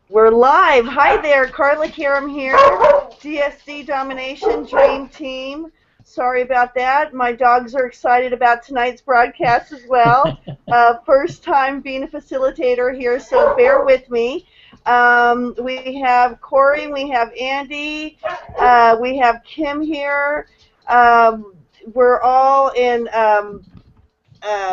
We're live. Hi there, Carla Karam here, DSD Domination Dream Team. Sorry about that. My dogs are excited about tonight's broadcast as well. First time being a facilitator here, so bear with me. We have Corey, we have Andy, we have Kim here. We're all in.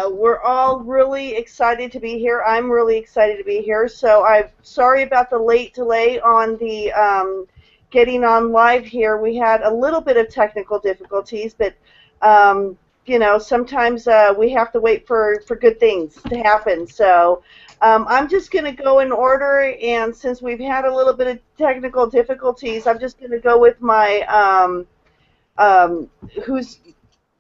We're all really excited to be here. I'm really excited to be here. So I'm sorry about the late delay on the getting on live here. We had a little bit of technical difficulties, but you know, sometimes we have to wait for good things to happen. So I'm just going to go in order, and since we've had a little bit of technical difficulties, I'm just going to go with my who's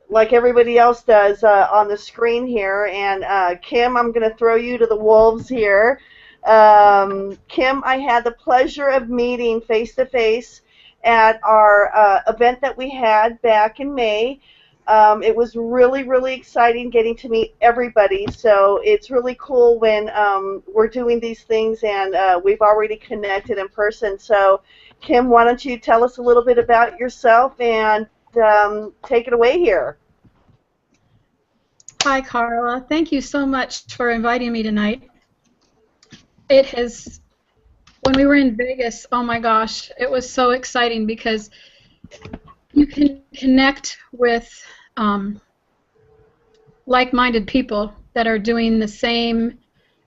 like everybody else does on the screen here. And Kim, I'm going to throw you to the wolves here. Kim, I had the pleasure of meeting face-to-face at our event that we had back in May. It was really, really exciting getting to meet everybody. So it's really cool when we're doing these things and we've already connected in person. So Kim, why don't you tell us a little bit about yourself and take it away here. Hi, Carla. Thank you so much for inviting me tonight. It has, when we were in Vegas, oh my gosh, it was so exciting because you can connect with like-minded people that are doing the same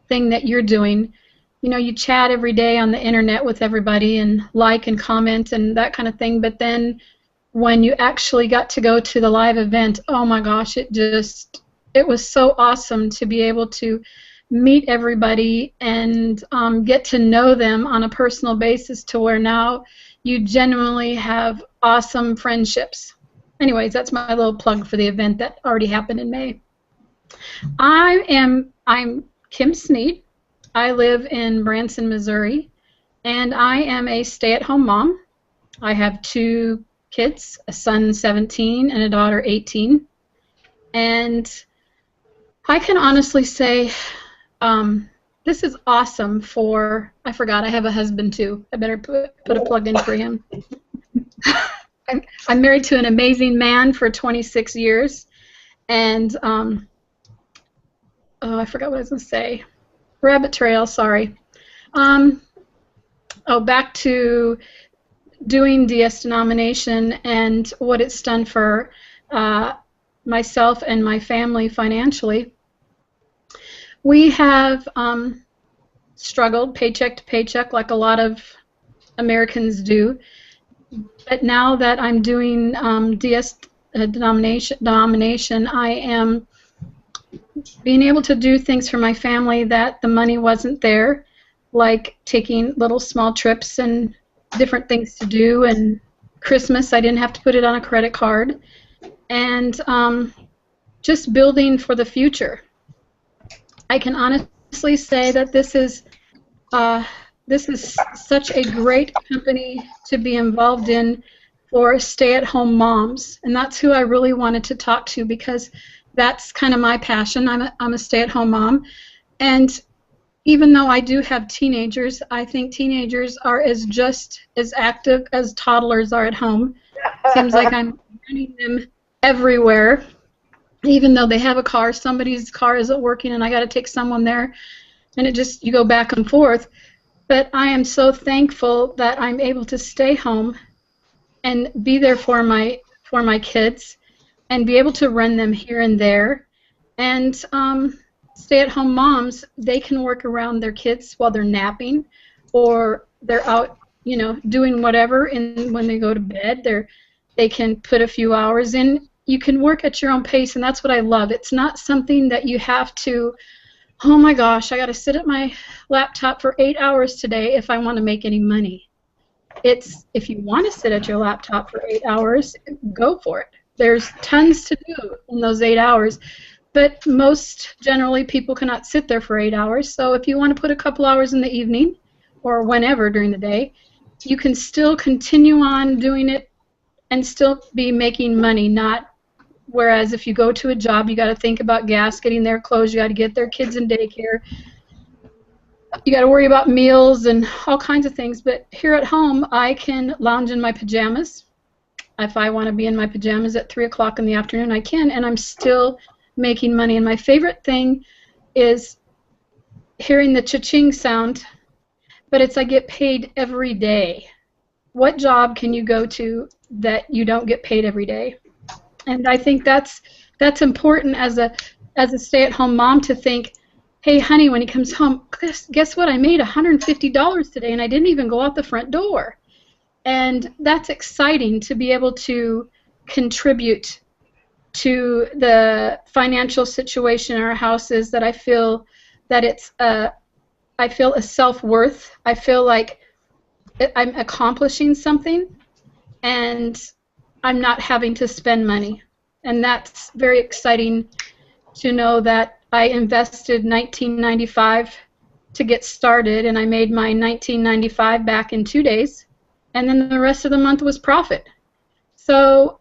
thing that you're doing. You know, you chat every day on the internet with everybody and like and comment and that kind of thing, but then when you actually got to go to the live event, oh my gosh, it was so awesome to be able to meet everybody and get to know them on a personal basis to where now you genuinely have awesome friendships. Anyways, that's my little plug for the event that already happened in May. I'm Kim Sneed. I live in Branson, Missouri, and I am a stay-at-home mom. I have 2 kids, a son 17 and a daughter 18, and I can honestly say this is awesome for, I forgot I have a husband too. I better put a plug in for him. I'm married to an amazing man for 26 years, and oh, I forgot what I was going to say. Rabbit trail, sorry. Oh, back to doing DS denomination and what it's done for myself and my family financially. We have struggled paycheck to paycheck like a lot of Americans do, but now that I'm doing DS denomination, I am being able to do things for my family that the money wasn't there, like taking little small trips and different things to do, and Christmas I didn't have to put it on a credit card, and just building for the future. I can honestly say that this is such a great company to be involved in for stay-at-home moms, and that's who I really wanted to talk to because that's kind of my passion. I'm a stay-at-home mom, and even though I do have teenagers, I think teenagers are just as active as toddlers are at home. Seems like I'm running them everywhere. Even though they have a car, somebody's car isn't working and I got to take someone there, and you go back and forth. But I am so thankful that I'm able to stay home and be there for my kids and be able to run them here and there. And stay-at-home moms, they can work around their kids while they're napping or they're out, you know, doing whatever, and when they go to bed, they can put a few hours in. You can work at your own pace, and that's what I love. It's not something that you have to, oh my gosh, I got to sit at my laptop for 8 hours today if I want to make any money. It's, if you want to sit at your laptop for 8 hours, go for it. There's tons to do in those 8 hours, but most generally people cannot sit there for 8 hours. So if you want to put a couple hours in the evening or whenever during the day, you can still continue on doing it and still be making money, not whereas if you go to a job, you got to think about gas, getting their clothes, you got to get their kids in daycare. you got to worry about meals and all kinds of things. But here at home, I can lounge in my pajamas. If I want to be in my pajamas at 3 o'clock in the afternoon, I can, and I'm still making money. And my favorite thing is hearing the cha-ching sound, but it's I get paid every day. What job can you go to that you don't get paid every day? And I think that's important as a stay-at-home mom to think, hey, honey, when he comes home, guess what? I made $150 today, and I didn't even go out the front door. And that's exciting to be able to contribute to the financial situation in our house. Is that I feel that I feel a self-worth. I feel like I'm accomplishing something, and I'm not having to spend money. And that's very exciting to know that I invested $19.95 to get started, and I made my $19.95 back in 2 days, and then the rest of the month was profit. So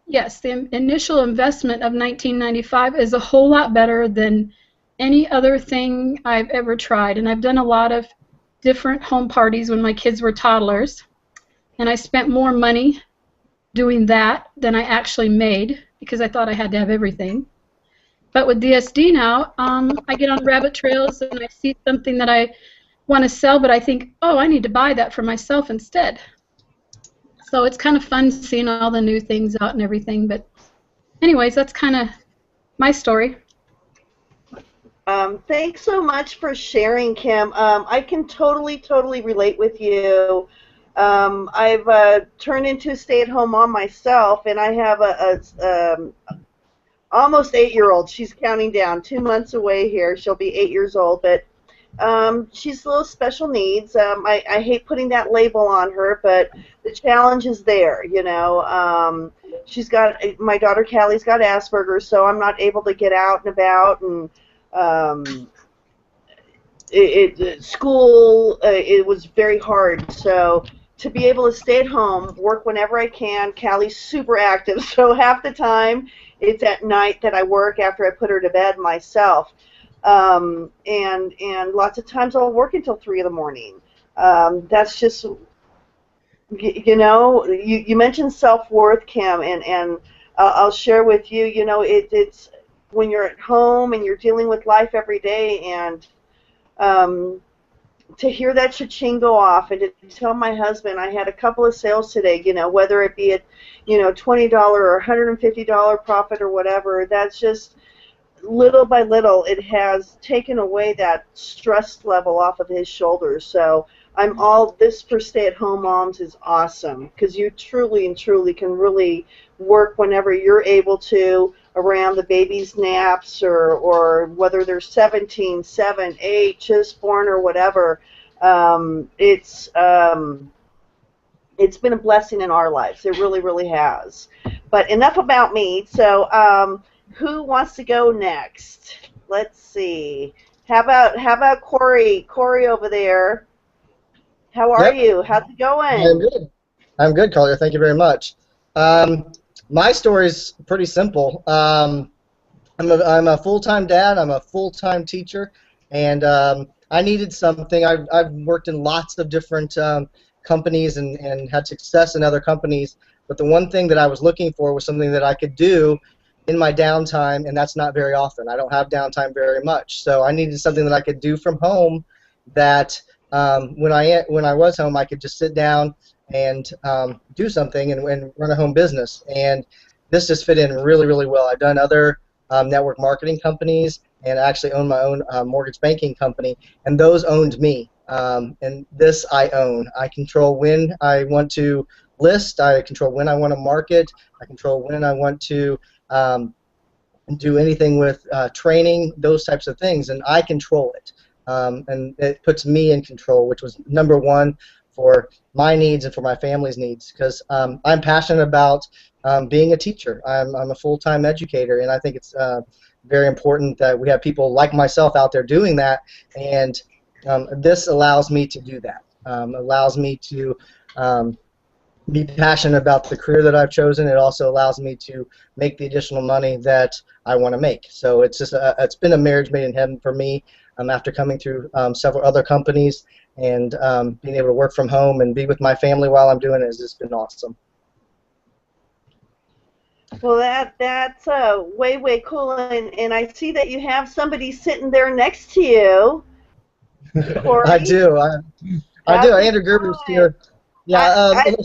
yes, the initial investment of $19.95 is a whole lot better than any other thing I've ever tried. And I've done a lot of different home parties when my kids were toddlers, and I spent more money doing that than I actually made because I thought I had to have everything. But with DSD now, I get on rabbit trails and I see something that I want to sell, but I think, oh, I need to buy that for myself instead. So it's kind of fun seeing all the new things out and everything. But anyways, that's kind of my story. Thanks so much for sharing, Kim. I can totally relate with you. I've turned into a stay-at-home mom myself, and I have a almost 8-year-old. She's counting down, 2 months away here. She'll be 8 years old, but she's a little special needs. I hate putting that label on her, but the challenge is there, you know. She's got, my daughter Callie's got Asperger's, so I'm not able to get out and about, and school, it was very hard. So to be able to stay at home, work whenever I can. Callie's super active, so half the time it's at night that I work after I put her to bed myself. And lots of times I'll work until 3 in the morning. That's just, you know, you mentioned self-worth, Kim, and I'll share with you, you know, it's when you're at home and you're dealing with life every day, and to hear that cha-ching go off, and to tell my husband I had a couple of sales today, you know, whether it be at, you know, $20 or $150 profit or whatever, that's just little by little it has taken away that stress level off of his shoulders. So I'm all this for stay-at-home moms is awesome, because you truly and truly can really work whenever you're able to around the baby's naps, or whether they're 17, 7, 8, just born or whatever. It's been a blessing in our lives. It really has. But enough about me. So who wants to go next? Let's see. How about Corey? Corey over there. How are Yep. you? How's it going? I'm good. I'm good, Collier. Thank you very much. My story is pretty simple. I'm a full-time dad. I'm a full-time teacher, and I needed something. I've worked in lots of different companies and had success in other companies, but the one thing that I was looking for was something that I could do in my downtime, and that's not very often. I don't have downtime very much, so I needed something that I could do from home that when I was home, I could just sit down and do something and run a home business. And this just fit in really well. I've done other network marketing companies, and I actually own my own mortgage banking company, and those owned me. And this I own. I control when I want to list. I control when I want to market. I control when I want to do anything with training, those types of things, and I control it. And it puts me in control, which was number one for my needs and for my family's needs, because I'm passionate about being a teacher. I'm a full-time educator, and I think it's very important that we have people like myself out there doing that, and this allows me to do that. Allows me to be passionate about the career that I've chosen. It also allows me to make the additional money that I want to make. So it's just it's been a marriage made in heaven for me. after coming through several other companies, and being able to work from home and be with my family while I'm doing it has just been awesome. Well, that's way cool, and I see that you have somebody sitting there next to you, Corey. I do. I do. How's it Andrew Gerber's going? here. Yeah. I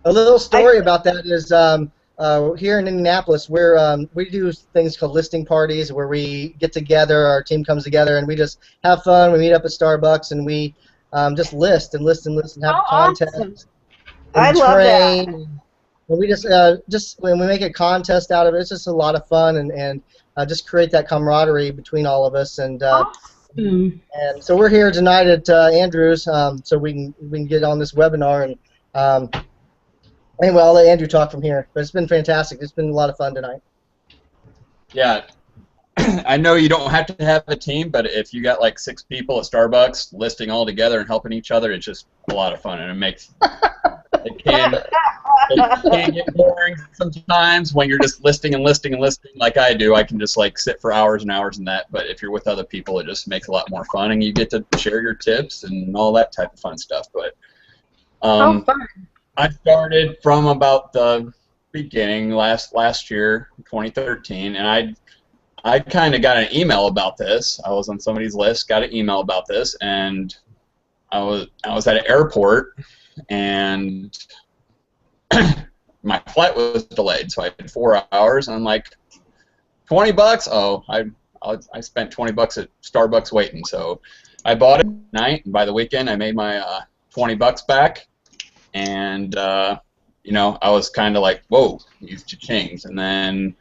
A little I story about that is here in Indianapolis, we do things called listing parties where we get together, our team comes together, and we just have fun. We meet up at Starbucks and we just list and list and list and have Oh, awesome. contests I and love that. train. And we just when we make a contest out of it, it's just a lot of fun and just create that camaraderie between all of us. And so we're here tonight at Andrew's, so we can get on this webinar and. Anyway, I'll let Andrew talk from here, but it's been fantastic. It's been a lot of fun tonight. Yeah, I know you don't have to have a team, but if you got like 6 people at Starbucks listing all together and helping each other, it's just a lot of fun, and it can get boring sometimes when you're just listing and listing and listing like I do. I can just like sit for hours and hours in that, but if you're with other people, it just makes a lot more fun, and you get to share your tips and all that type of fun stuff. But How fun. I started from about the beginning last year, 2013, and I kind of got an email about this. I was on somebody's list, got an email about this, and I was at an airport, and my flight was delayed, so I had 4 hours, and I'm like, $20? Oh, I spent $20 at Starbucks waiting, so I bought it at night, and by the weekend I made my $20 back. And, you know, I was kind of like, whoa, these cha-chings. And then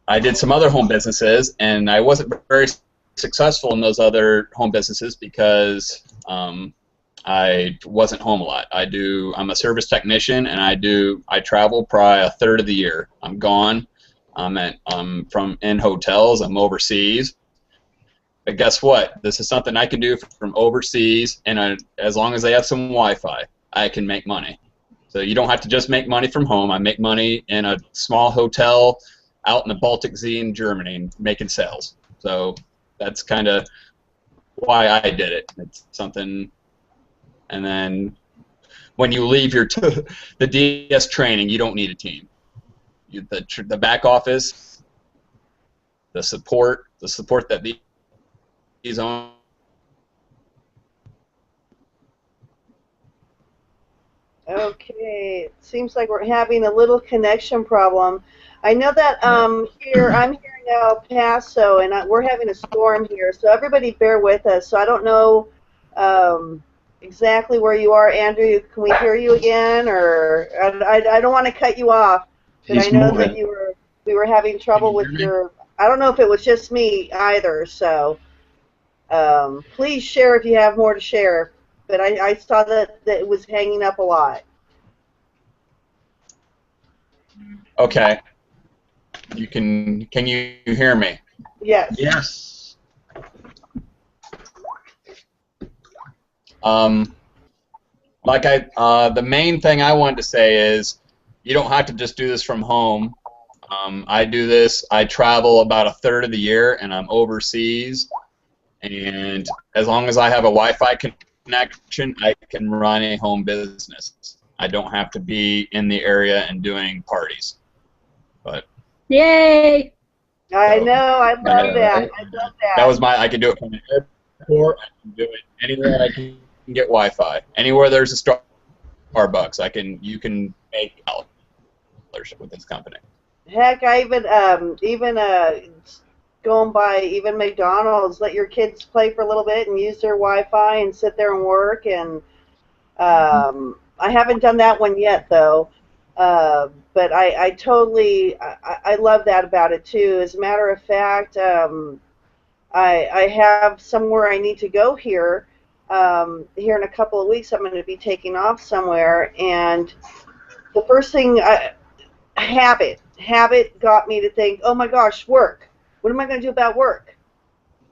I did some other home businesses, and I wasn't very successful in those other home businesses because I wasn't home a lot. I'm a service technician, and I travel probably a third of the year. I'm gone. I'm from in hotels. I'm overseas. But guess what? This is something I can do from overseas, and as long as they have some Wi-Fi, I can make money. So you don't have to just make money from home. I make money in a small hotel out in the Baltic Sea in Germany making sales. So that's kind of why I did it. It's something, and then when you leave the DS training, you don't need a team. The back office, the support that these own. Okay, it seems like we're having a little connection problem. I know that I'm here in El Paso, and we're having a storm here, so everybody bear with us. So I don't know exactly where you are, Andrew. Can we hear you again? Or I don't want to cut you off, but I know that we were having trouble with your. I don't know if it was just me either. So please share if you have more to share. But I saw that it was hanging up a lot. Okay. Can you hear me? Yes. Yes. The main thing I wanted to say is you don't have to just do this from home. I do this. I travel about a third of the year, and I'm overseas. And as long as I have a Wi-Fi connection, I can run a home business. I don't have to be in the area and doing parties. But Yay! I know. I love that. I love that. That was I can do it from the airport. I can do it anywhere I can get Wi-Fi. Anywhere there's a Starbucks, you can make dollars with this company. Heck, I even going by even McDonald's, let your kids play for a little bit and use their Wi-Fi and sit there and work. And I haven't done that one yet, though. But I totally I love that about it too. As a matter of fact, I have somewhere I need to go here. Here in a couple of weeks, I'm going to be taking off somewhere, and the first thing habit got me to think, oh my gosh, work. What am I going to do about work?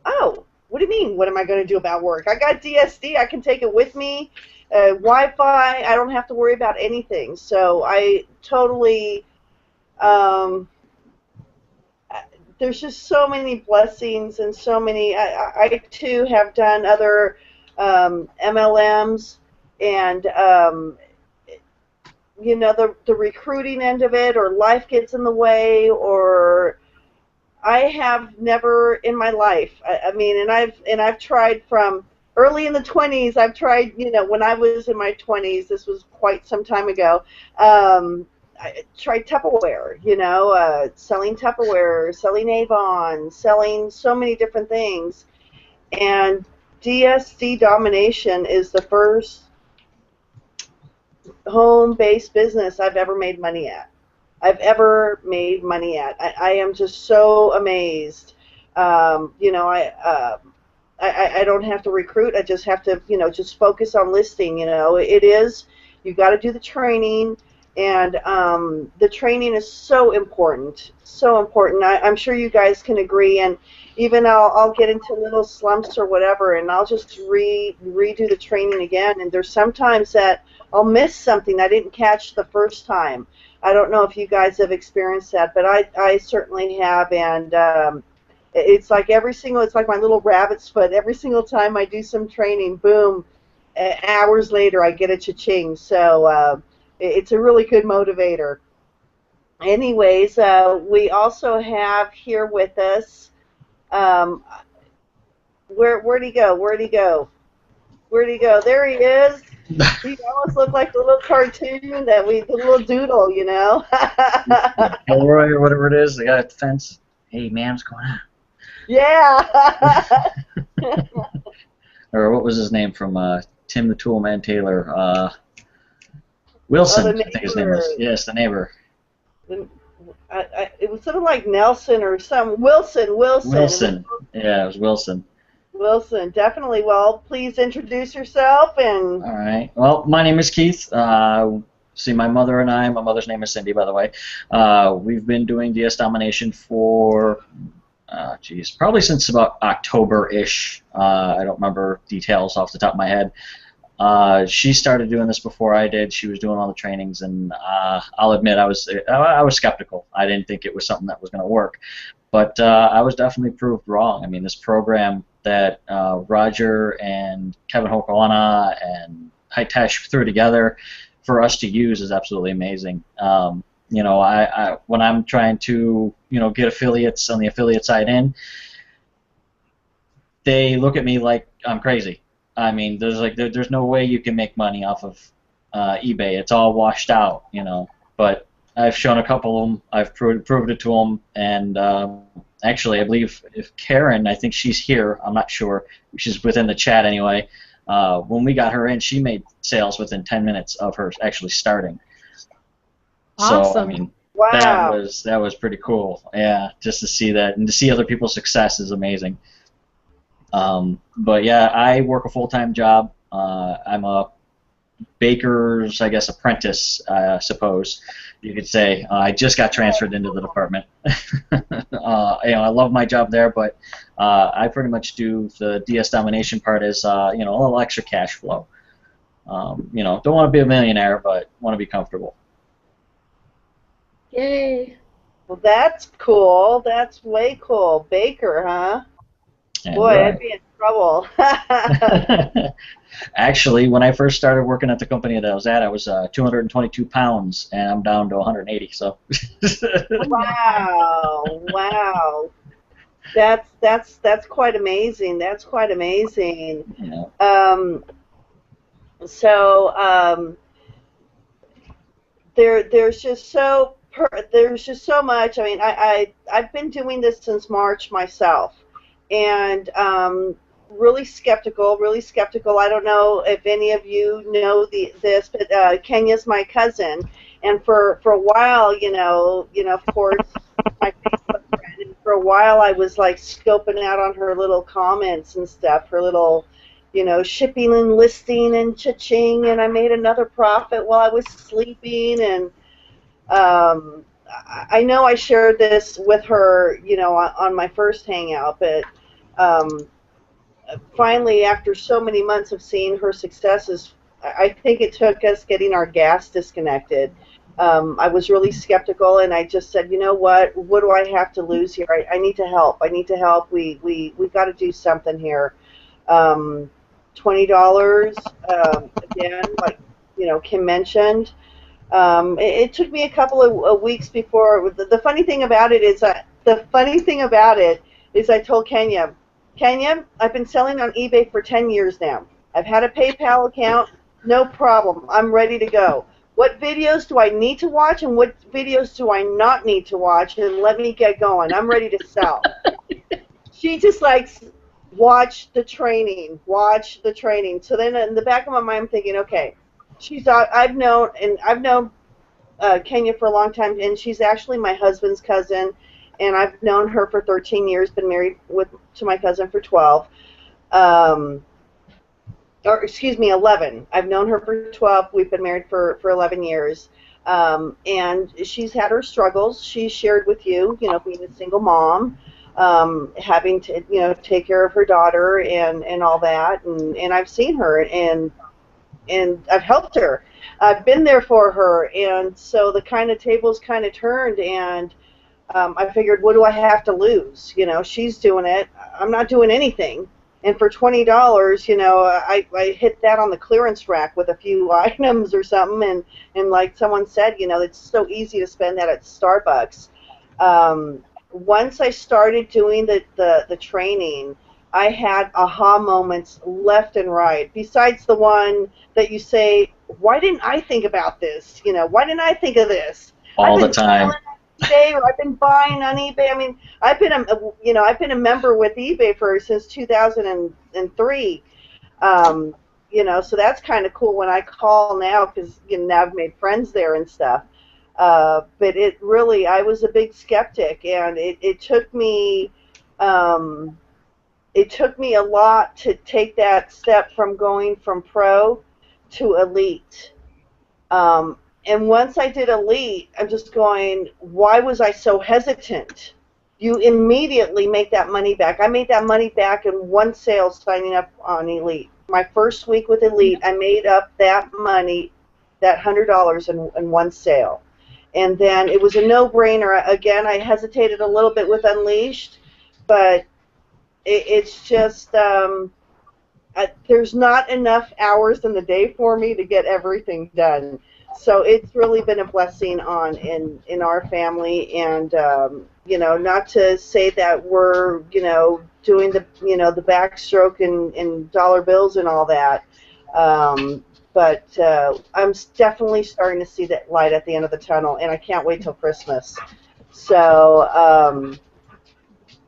Oh, what do you mean, what am I going to do about work? I got DSD. I can take it with me. Wi-Fi, I don't have to worry about anything. So I totally there's just so many blessings and so many. I too have done other MLMs, and the recruiting end of it, or life gets in the way, or I have never in my life. I mean, and I've tried from early in the 20s. I've tried, when I was in my 20s. This was quite some time ago. I tried Tupperware, selling Tupperware, selling Avon, selling so many different things. And DSD Domination is the first home-based business I've ever made money at. I am just so amazed. I don't have to recruit. I just have to, just focus on listing. You got to do the training, and the training is so important, so important. I'm sure you guys can agree, and even I'll get into little slumps or whatever, and I'll just redo the training again. And there's sometimes that I'll miss something I didn't catch the first time. I don't know if you guys have experienced that, but I certainly have, and it's like it's like my little rabbit's foot. Every single time I do some training, boom, hours later I get a cha-ching. So it's a really good motivator. Anyways, we also have here with us, where'd he go? Where'd he go? Where'd he go? There he is. He almost looked like the little cartoon the little doodle, Elroy or whatever it is, the guy at the fence. Hey, man, what's going on? Yeah. Or what was his name from Tim the Toolman Taylor? Wilson, I think his name was. Yes, the neighbor. It was something like Nelson or some Wilson. Wilson. Yeah, it was Wilson. Wilson, definitely. Well, please introduce yourself. And all right. Well, my name is Keith. See, my mother and I, my mother's name is Cindy, by the way. We've been doing DS Domination for, probably since about October-ish. I don't remember details off the top of my head. She started doing this before I did. She was doing all the trainings, and I'll admit I was skeptical. I didn't think it was something that was going to work. But I was definitely proved wrong. I mean, this program that Roger and Kevin Hokalana and Hitesh threw together for us to use is absolutely amazing. When I'm trying to get affiliates on the affiliate side in, they look at me like I'm crazy. I mean, there's no way you can make money off of eBay. It's all washed out, But I've shown a couple of them. I've proved it to them, and actually, I believe if Karen, I think she's here. I'm not sure. She's within the chat anyway. When we got her in, she made sales within 10 minutes of her actually starting. Awesome. So I mean, wow. that was pretty cool. Yeah, just to see that and to see other people's success is amazing. But yeah, I work a full-time job. I'm a baker's, I guess, apprentice, I suppose you could say. I just got transferred into the department. I love my job there, but I pretty much do the DS Domination part as a little extra cash flow. Don't want to be a millionaire, but want to be comfortable. Yay. Well, that's cool. That's way cool. Baker, huh? And, boy, I'd be in trouble. Actually, when I first started working at the company that I was at, I was 222 pounds, and I'm down to 180. So. Wow. That's quite amazing. That's quite amazing. Yeah. There's just so much. I mean, I've been doing this since March myself, and really skeptical. I don't know if any of you know this, but Kenya's my cousin, and for a while, of course, my Facebook friend, and for a while I was like scoping out on her little comments and stuff, her little, shipping and listing and cha-ching, and I made another profit while I was sleeping, and I know I shared this with her, on my first hangout, but finally, after so many months of seeing her successes, I think it took us getting our gas disconnected. I was really skeptical, and I just said, you know what do I have to lose here? I need to help. I need to help. We got to do something here. $20, again, like Kim mentioned. It took me a couple of weeks before. The funny thing about it is I told Kenya, I've been selling on eBay for 10 years now. I've had a PayPal account, no problem. I'm ready to go. What videos do I need to watch and what videos do I not need to watch? And let me get going. I'm ready to sell. She just likes watch the training. So then in the back of my mind, I'm thinking, okay, I've known Kenya for a long time, and she's actually my husband's cousin, and I've known her for 13 years. Been married to my cousin for 12. Or excuse me, 11. I've known her for 12. We've been married for 11 years. And she's had her struggles. She shared with you, being a single mom, having to, take care of her daughter and all that. And I've seen her, and I've helped her. I've been there for her. And so the kind of tables kind of turned, and I figured, what do I have to lose? She's doing it. I'm not doing anything. And for $20, I hit that on the clearance rack with a few items or something. And like someone said, it's so easy to spend that at Starbucks. Once I started doing the training, I had aha moments left and right. Besides the one that you say, why didn't I think about this? Why didn't I think of this? All the time. eBay, or I've been buying on eBay. I mean, I've been a member with eBay since 2003. So that's kind of cool when I call now, because now I've made friends there and stuff. But I was a big skeptic, and it took me a lot to take that step from going from pro to elite. And once I did elite, I'm just going, why was I so hesitant? You immediately make that money back. I made that money back in one sale signing up on elite. My first week with elite, I made up that money, that $100 in one sale. And then it was a no-brainer. Again, I hesitated a little bit with Unleashed, but it's just there's not enough hours in the day for me to get everything done. So it's really been a blessing in our family, and not to say that we're doing the backstroke and dollar bills and all that, but I'm definitely starting to see that light at the end of the tunnel, and I can't wait till Christmas. So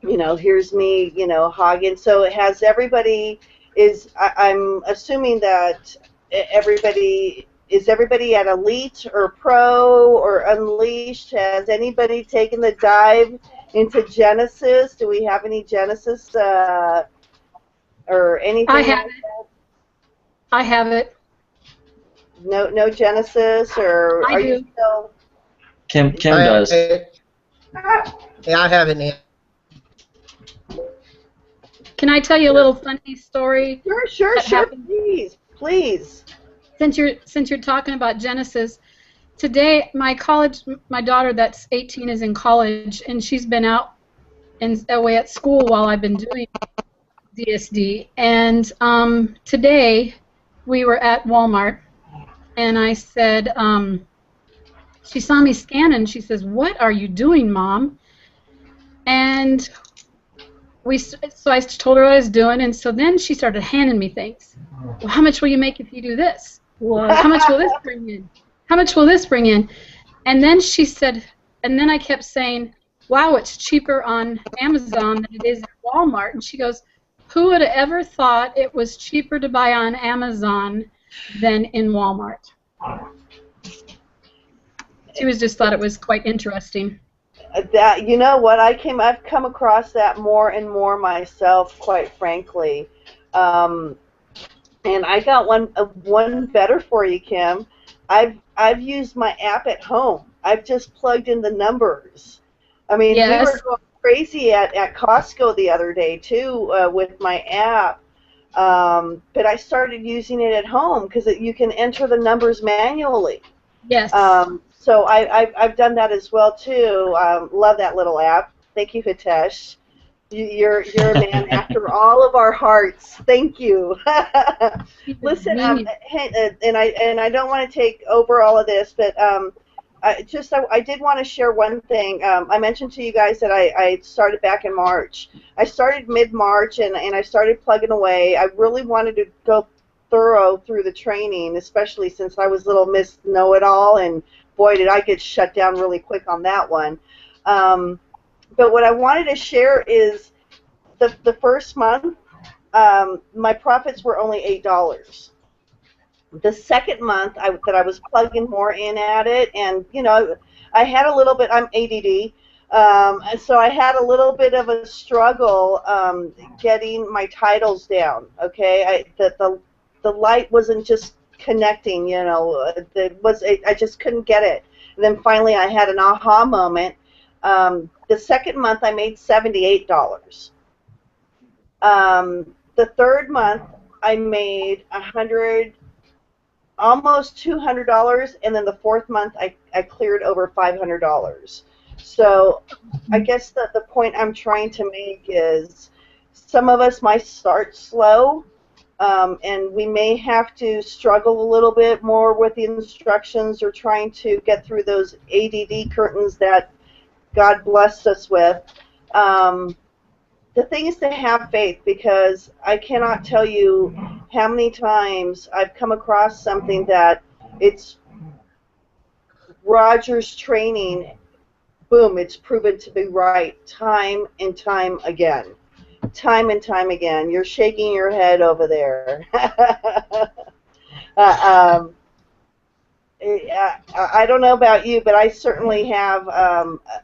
here's me hogging. So it has everybody I'm assuming that everybody. Is everybody at Elite or Pro or Unleashed? Has anybody taken the dive into Genesis? Do we have any Genesis or anything? I have it. I have it. No Genesis, or I are do. you still? Kim does. Yeah, I have it, Nancy. Can I tell you a little funny story? Sure, happened? please. Since you're talking about Genesis, today my daughter that's 18 is in college, and she's been out and away at school while I've been doing DSD. And today we were at Walmart, and I said, she saw me scan, and she says, "What are you doing, Mom?" And so I told her what I was doing, and so then she started handing me things. Well, how much will you make if you do this? Well, how much will this bring in? How much will this bring in? And then she said, and then I kept saying, wow, it's cheaper on Amazon than it is at Walmart. And she goes, who would have ever thought it was cheaper to buy on Amazon than in Walmart? She just thought it was quite interesting. That what I've come across that more and more myself, quite frankly. And I got one better for you, Kim. I've used my app at home. I've just plugged in the numbers. I mean, yes. We were going crazy at Costco the other day too with my app. But I started using it at home because you can enter the numbers manually. Yes. So I've done that as well too. Love that little app. Thank you, Hitesh. You're a man after all of our hearts. Thank you. Listen, Me. hey, and I don't want to take over all of this, but I did want to share one thing. I mentioned to you guys that I started back in March. I started mid-March, and I started plugging away. I really wanted to go thorough through the training, especially since I was little Miss Know-It-All, and boy, did I get shut down really quick on that one. But what I wanted to share is the first month, my profits were only $8. The second month that I was plugging more in at it, and I had a little bit. I'm ADD, and so I had a little bit of a struggle getting my titles down. Okay, the light wasn't just connecting. I just couldn't get it. And then finally, I had an aha moment. The second month, I made $78. The third month, I made almost $200, and then the fourth month I cleared over $500. So I guess the point I'm trying to make is some of us might start slow, and we may have to struggle a little bit more with the instructions or trying to get through those ADD curtains that God blessed us with. The thing is to have faith, because I cannot tell you how many times I've come across something that it's Roger's training, boom, it's proven to be right time and time again. Time and time again. You're shaking your head over there. I don't know about you, but I certainly have,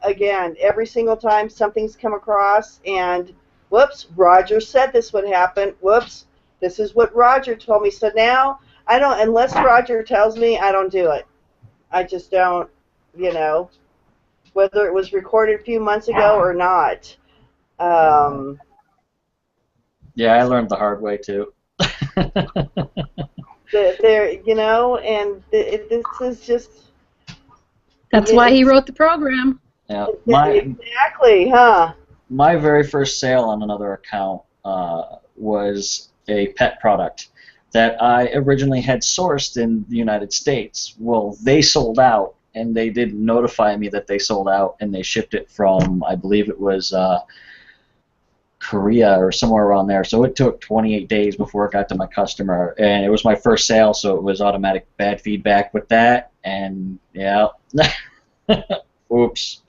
again, every single time something's come across and, whoops, Roger said this would happen. Whoops, this is what Roger told me. So now, I don't, unless Roger tells me, I don't do it. I just don't, whether it was recorded a few months ago or not. Yeah, I learned the hard way too. This is just. That's why he wrote the program. Yeah, exactly, huh? My very first sale on another account was a pet product that I originally had sourced in the United States. Well, they sold out, and they didn't notify me that they sold out, and they shipped it from, I believe it was Korea or somewhere around there. So it took 28 days before it got to my customer, and it was my first sale, so it was automatic bad feedback with that, and yeah, oops.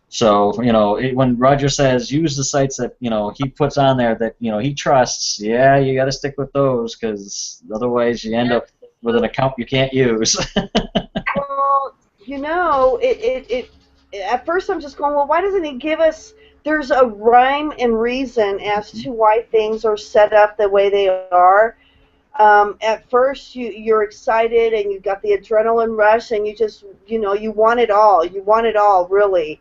So, when Roger says use the sites that, he puts on there that, he trusts, yeah, you got to stick with those, because otherwise you end up with an account you can't use. Well, at first I'm just going, well, why doesn't he give us, there's a rhyme and reason as to why things are set up the way they are. At first you're excited and you've got the adrenaline rush and you just, you want it all. You want it all, really.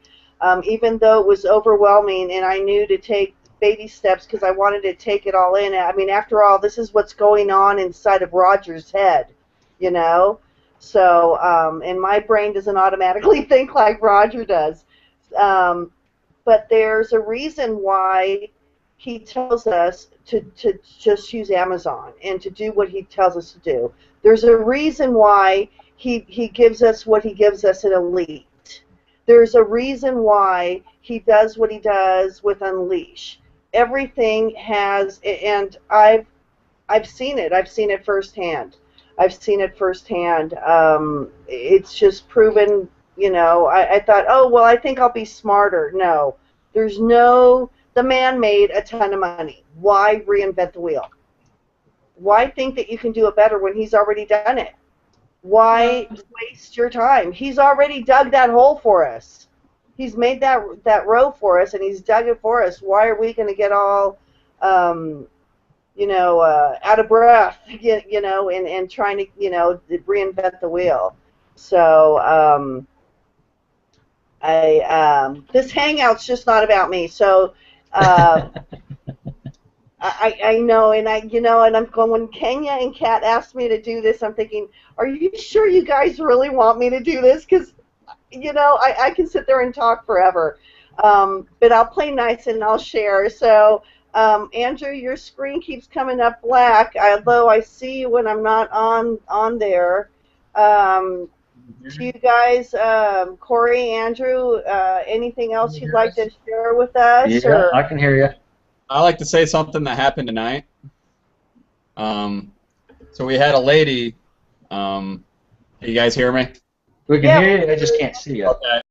Even though it was overwhelming and I knew to take baby steps because I wanted to take it all in. I mean, after all, this is what's going on inside of Roger's head, So, and my brain doesn't automatically think like Roger does. But there's a reason why he tells us to just use Amazon and to do what he tells us to do. There's a reason why he gives us what he gives us in Elite. There's a reason why he does what he does with Unleash. Everything has, and I've seen it. I've seen it firsthand. It's just proven, I thought, oh, well, I think I'll be smarter. No. The man made a ton of money. Why reinvent the wheel? Why think that you can do it better when he's already done it? Why waste your time? He's already dug that hole for us. He's made that row for us, and he's dug it for us. Why are we going to get all, out of breath, and trying to, reinvent the wheel? So, this hangout's just not about me. So, I know, and and I'm going, when Kenya and Kat asked me to do this, I'm thinking, are you sure you guys really want me to do this? Because, I can sit there and talk forever. But I'll play nice and I'll share. So, Andrew, your screen keeps coming up black, although I see you when I'm not on there. To you guys, Corey, Andrew, anything else you'd like to share with us? Yeah, I can hear you. I like to say something that happened tonight. So we had a lady. You guys hear me? We can Yeah. hear you, I just can't see you. Okay.